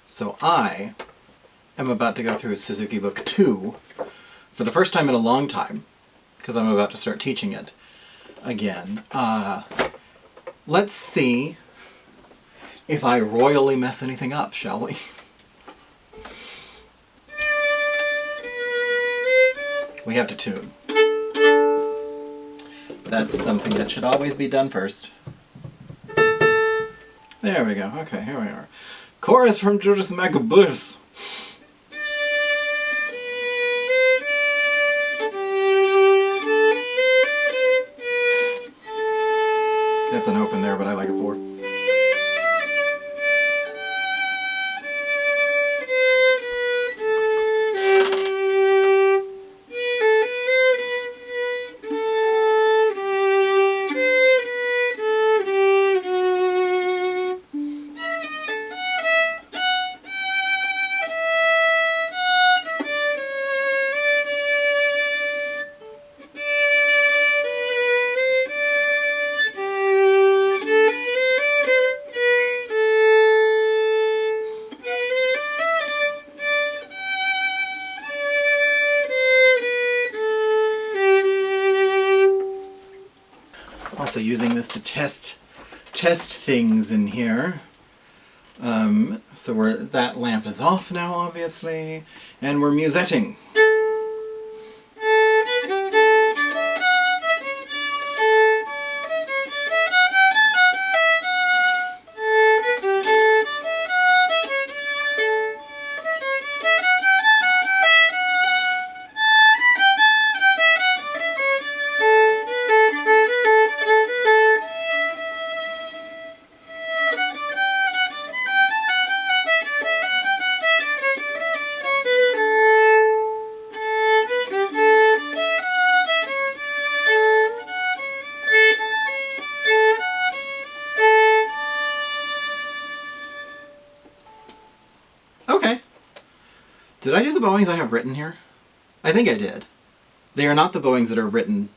So I am about to go through Suzuki Book 2 for the first time in a long time, because I'm about to start teaching it again. Let's see if I royally mess anything up, shall we? We have to tune. That's something that should always be done first. There we go. Okay, here we are. Chorus from Judas Maccabeus. That's an open there, but I like a 4. Also using this to test things in here. So that lamp is off now, obviously, and we're musetting. Okay. Did I do the bowings I have written here? I think I did. They are not the bowings that are written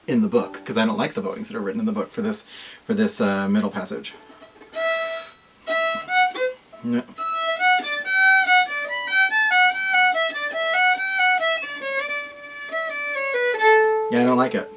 in the book, because I don't like the bowings that are written in the book for this middle passage. No. Yeah, I don't like it.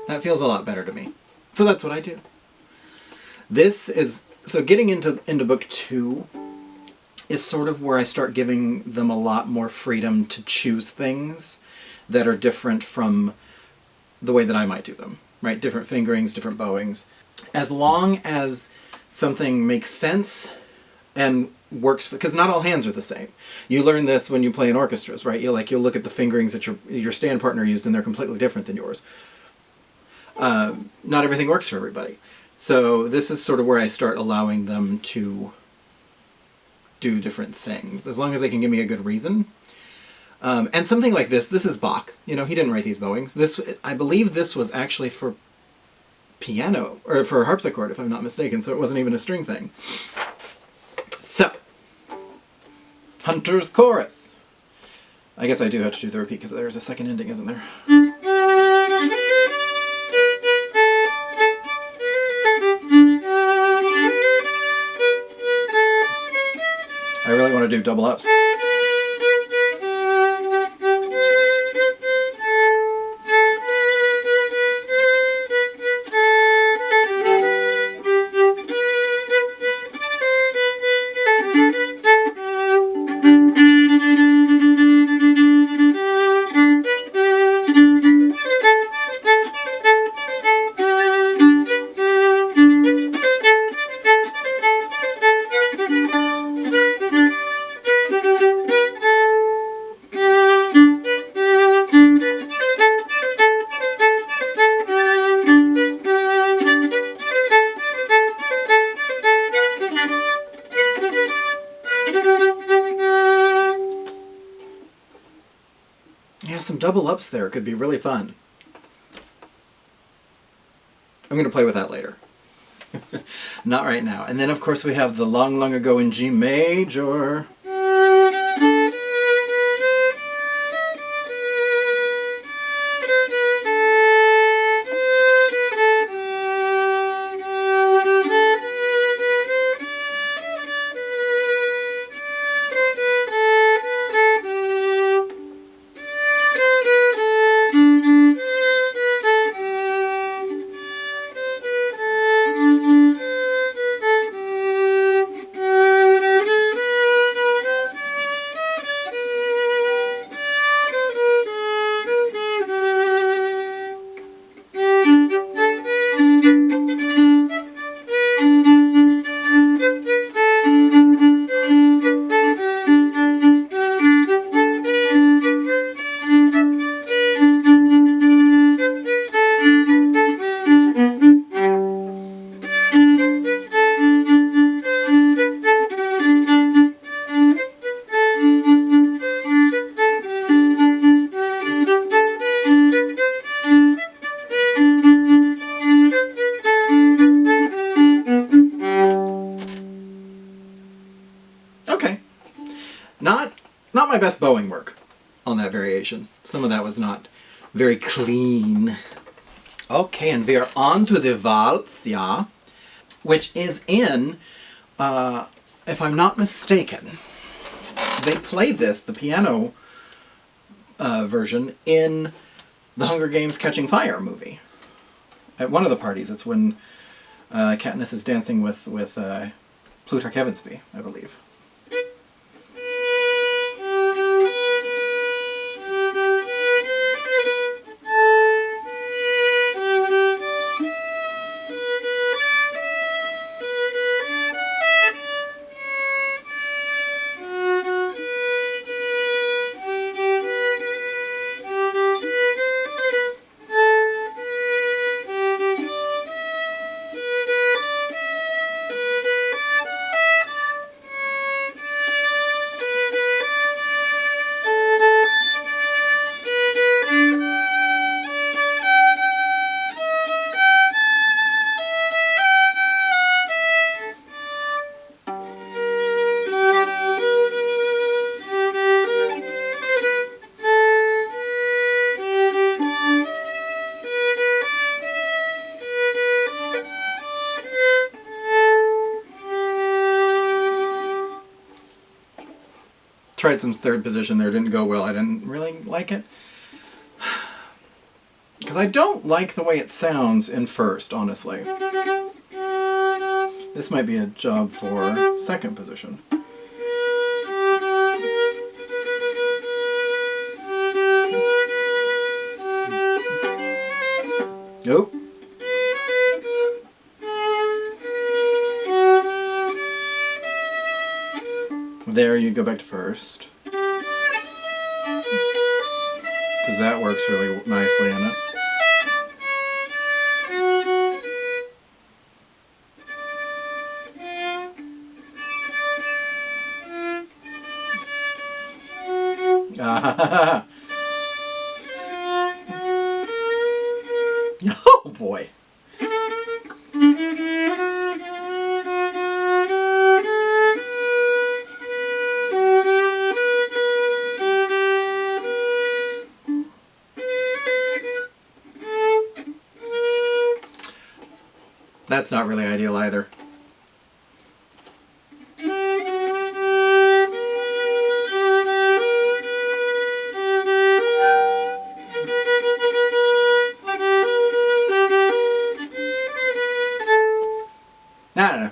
That feels a lot better to me. So that's what I do. This is, so getting into book 2 is sort of where I start giving them a lot more freedom to choose things that are different from the way that I might do them, right? Different fingerings, different bowings. As long as something makes sense and works, because not all hands are the same. You learn this when you play in orchestras, right? You'll look at the fingerings that your stand partner used and they're completely different than yours. Not everything works for everybody. So this is sort of where I start allowing them to do different things, as long as they can give me a good reason. And something like this is Bach. You know, he didn't write these bowings. This, I believe this was actually for piano, or for harpsichord, if I'm not mistaken, so it wasn't even a string thing. So, Hunter's Chorus. I guess I do have to do the repeat, because there's a second ending, isn't there? I really want to do double ups. Yeah, some double ups there could be really fun. I'm going to play with that later. Not right now. And then of course we have the Long, Long Ago in G major. Not my best bowing work on that variation. Some of that was not very clean. Okay, and we are on to the waltz, yeah, which is in, if I'm not mistaken, they played this, the piano version, in the Hunger Games Catching Fire movie. At one of the parties, it's when Katniss is dancing with Plutarch Heavensby, I believe. Tried some third position there, didn't go well. I didn't really like it. Because I don't like the way it sounds in first, honestly. This might be a job for second position. Nope. There, you go back to first. Because that works really nicely in it. Oh boy. That's not really ideal either. I don't know.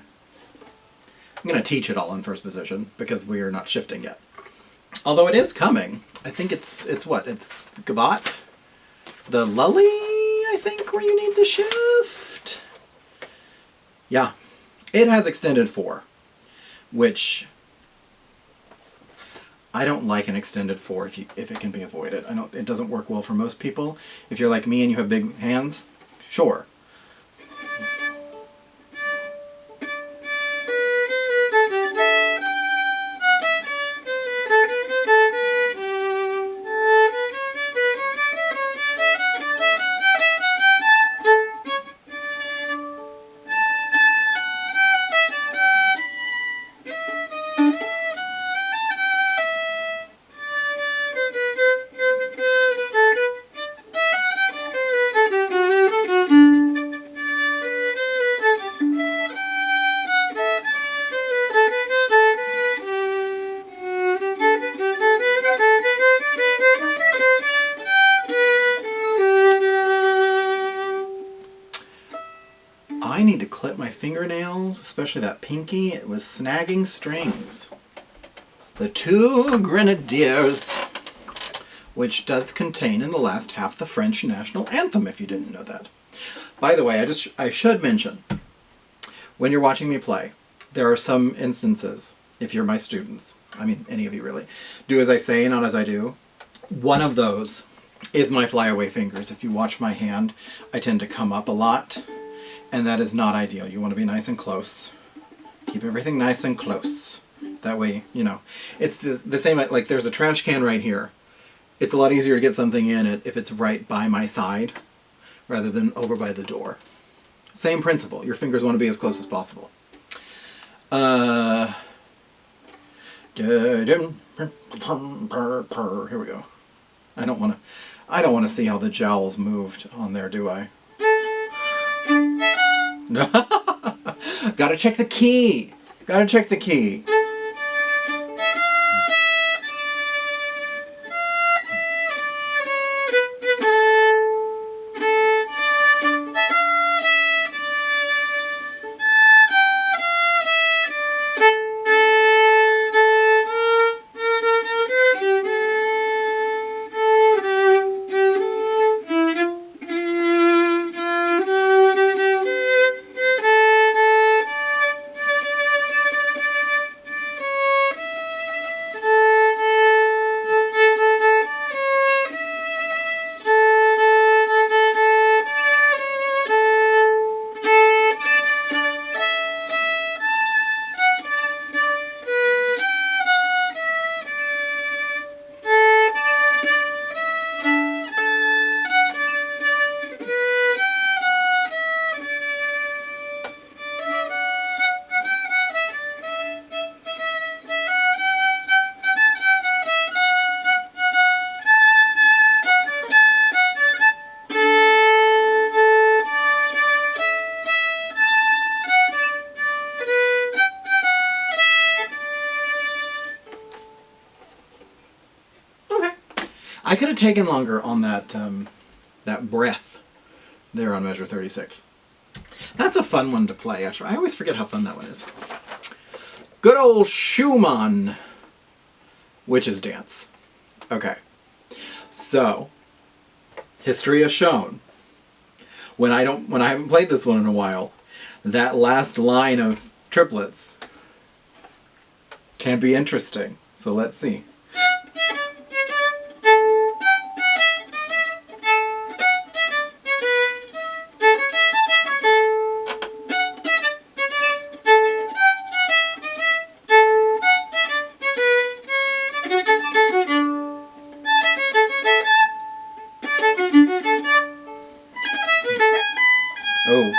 I'm going to teach it all in first position because we are not shifting yet. Although it is coming. I think it's what? It's Gabat? The lully, I think, where you need to shift? Yeah. It has extended 4, which I don't like an extended 4 if it can be avoided. It doesn't work well for most people. If you're like me and you have big hands, sure. I need to clip my fingernails, especially that pinky. It was snagging strings. The Two Grenadiers, which does contain in the last half the French national anthem, if you didn't know that. By the way, I should mention, when you're watching me play, there are some instances, if you're my students, I mean any of you really, do as I say, not as I do. One of those is my flyaway fingers. If you watch my hand, I tend to come up a lot. And that is not ideal. You want to be nice and close. Keep everything nice and close. That way, you know. It's the same, like there's a trash can right here. It's a lot easier to get something in it if it's right by my side rather than over by the door. Same principle. Your fingers want to be as close as possible. Here we go. I don't want to see how the jowls moved on there, do I? Gotta check the key. Gotta check the key. I could have taken longer on that that breath there on measure 36. That's a fun one to play. I always forget how fun that one is. Good old Schumann, Witch's Dance. Okay, so history has shown when I haven't played this one in a while, that last line of triplets can be interesting. So let's see. Oh.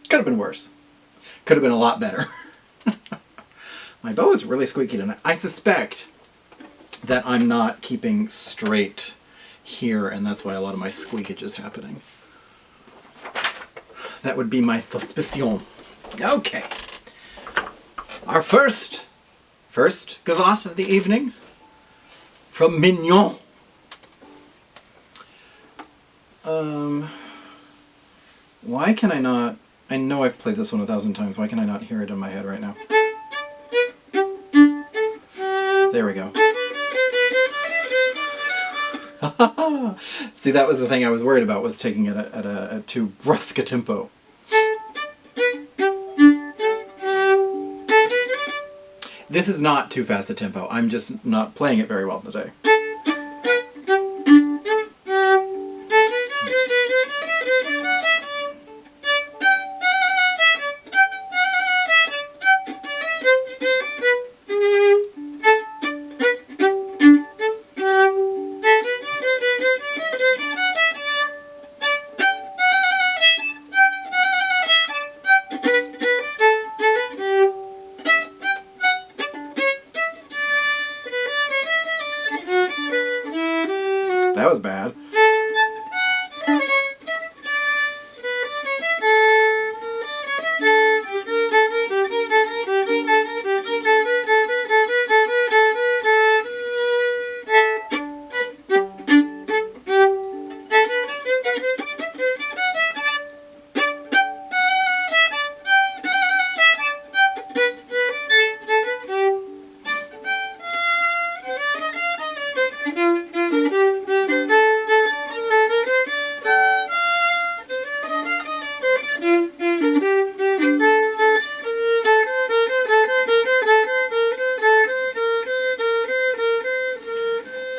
Could have been worse. Could have been a lot better. My bow is really squeaky tonight. I suspect that I'm not keeping straight here, and that's why a lot of my squeakage is happening. That would be my suspicion. Okay. Our first gavotte of the evening from Mignon. Why can I not... I know I've played this one 1,000 times. Why can I not hear it in my head right now? There we go. See, that was the thing I was worried about, was taking it at a too brusque a tempo. This is not too fast a tempo. I'm just not playing it very well today. That was bad.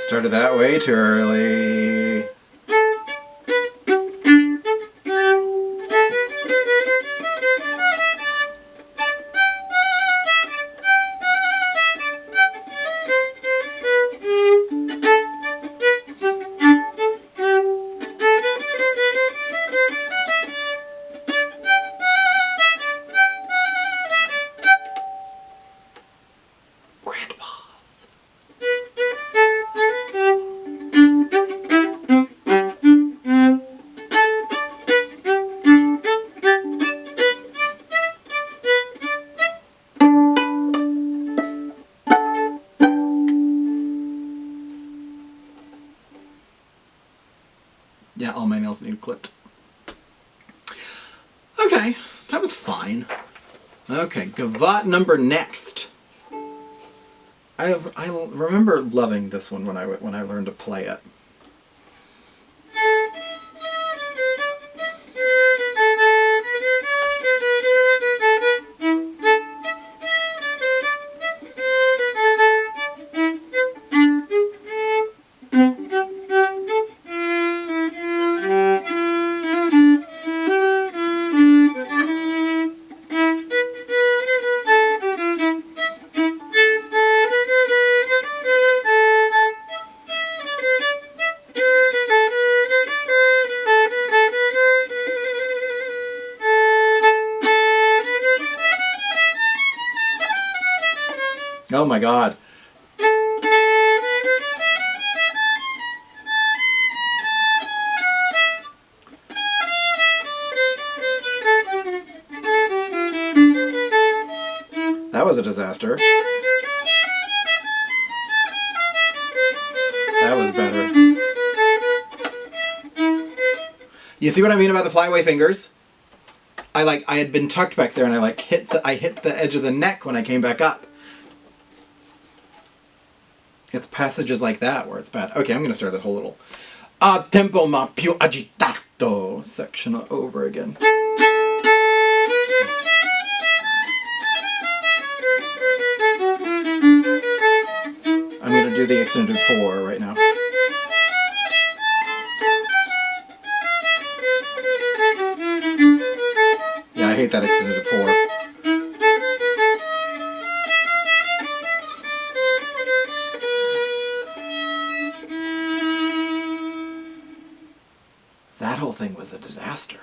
Started that way too early. Yeah, all my nails need clipped. Okay, that was fine. Okay, Gavotte number next. I remember loving this one when I learned to play it. Oh my god. That was a disaster. That was better. You see what I mean about the flyaway fingers? I had been tucked back there and I hit the edge of the neck when I came back up. It's passages like that where it's bad. Okay, I'm gonna start that whole little a tempo ma più agitato section over again. I'm gonna do the extended 4 right now. Yeah, I hate that extended 4. That whole thing was a disaster.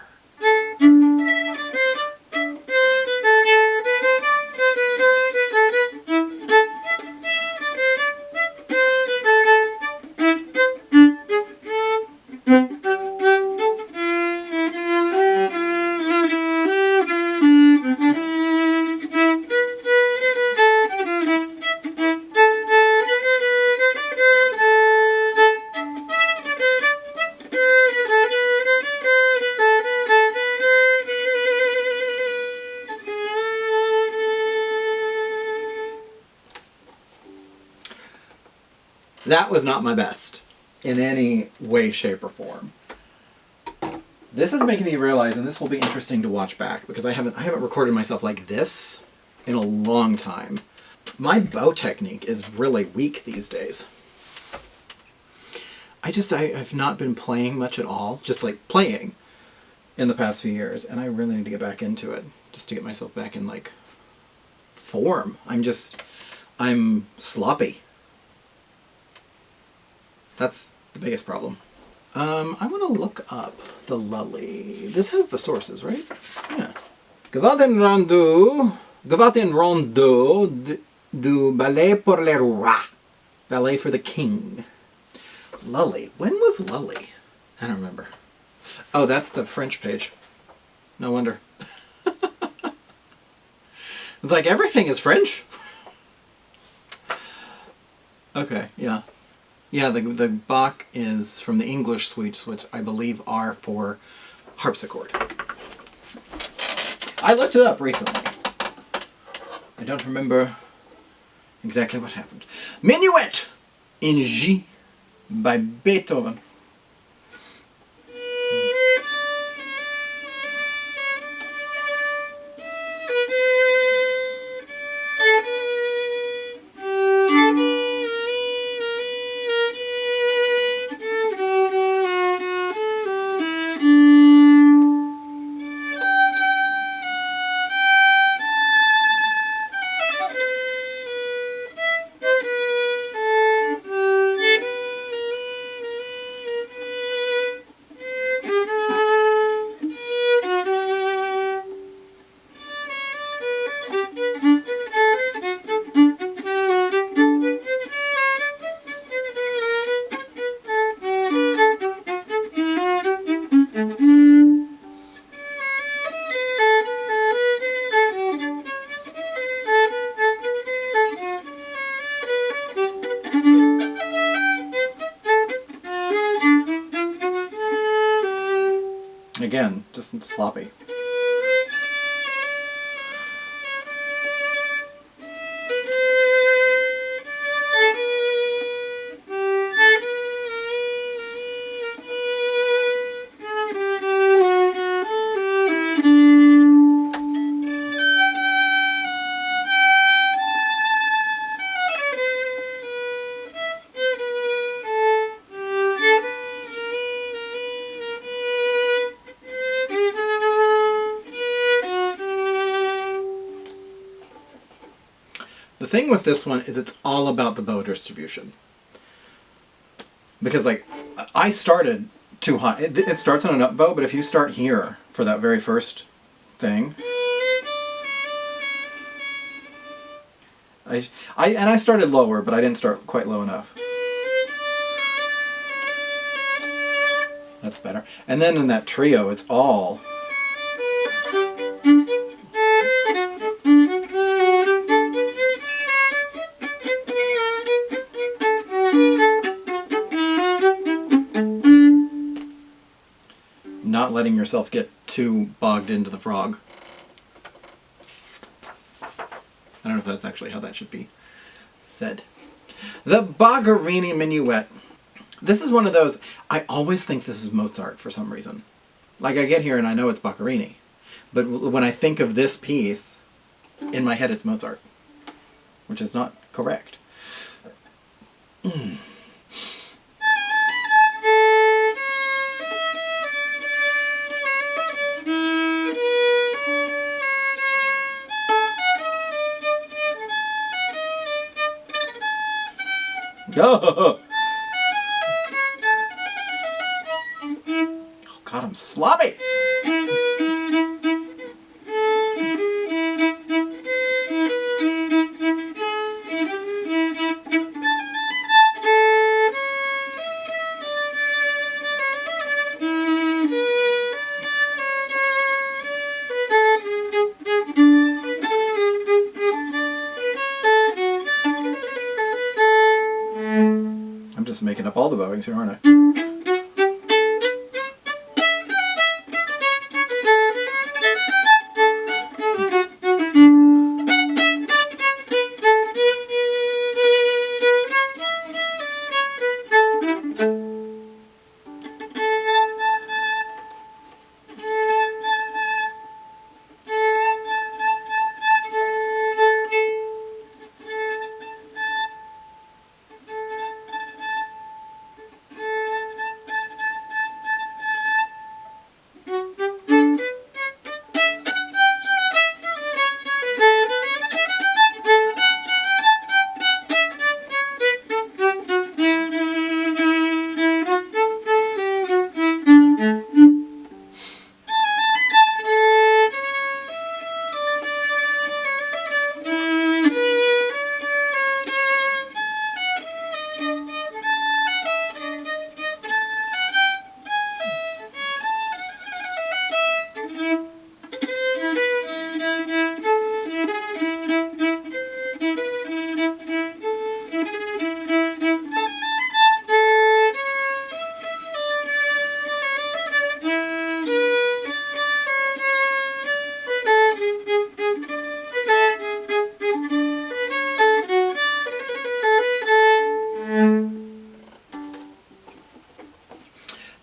That was not my best in any way, shape, or form. This is making me realize, and this will be interesting to watch back because I haven't recorded myself like this in a long time. My bow technique is really weak these days. I've not been playing much at all, just like playing in the past few years, and I really need to get back into it just to get myself back in like form. I'm sloppy. That's the biggest problem. I want to look up the Lully. This has the sources, right? Yeah. Gavotte Rondeau du Ballet pour le Roi. Ballet for the King. Lully. When was Lully? I don't remember. Oh, that's the French page. No wonder. It's like everything is French. Okay, yeah. Yeah, the Bach is from the English suites, which I believe are for harpsichord. I looked it up recently. I don't remember exactly what happened. Minuet in G by Beethoven. Again, just sloppy. The thing with this one is it's all about the bow distribution. Because, like, I started too high. It starts on an up bow, but if you start here for that very first thing... I started lower, but I didn't start quite low enough. That's better. And then in that trio, it's all... not letting yourself get too bogged into the frog. I don't know if that's actually how that should be said. The Boccherini Minuet. This is one of those, I always think this is Mozart for some reason. Like, I get here and I know it's Boccherini, but when I think of this piece, in my head it's Mozart, which is not correct. Oh God, I'm sloppy! I'm just making up all the bowings here, aren't I?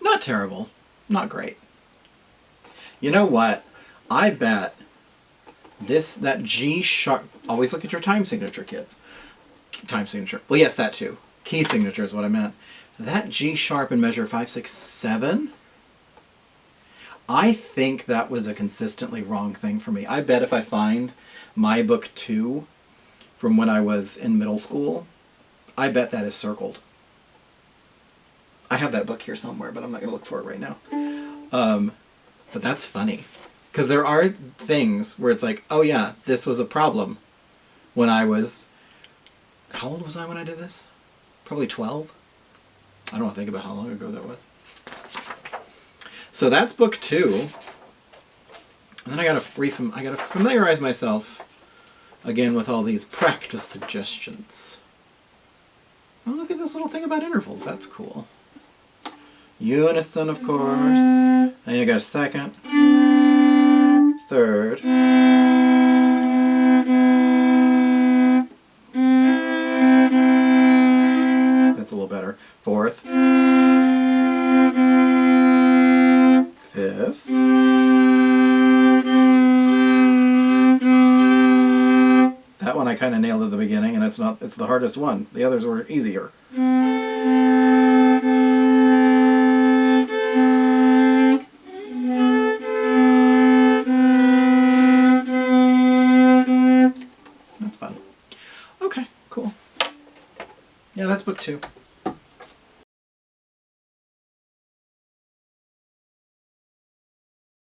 Not terrible. Not great. You know what? I bet that G sharp... Always look at your time signature, kids. Time signature. Well, yes, that too. Key signature is what I meant. That G sharp in measure 5, 6, 7... I think that was a consistently wrong thing for me. I bet if I find my book 2 from when I was in middle school, I bet that is circled. I have that book here somewhere, but I'm not going to look for it right now. But that's funny. Because there are things where it's like, oh yeah, this was a problem when I was... How old was I when I did this? Probably 12? I don't want to think about how long ago that was. So that's book 2. And then I gotta familiarize myself again with all these practice suggestions. Oh, look at this little thing about intervals. That's cool. unison, of course. And you got a second, third, that's a little better, fourth, fifth, that one I kind of nailed at the beginning, and it's the hardest one. The others were easier. That's fun. Okay, cool. Yeah, that's book 2.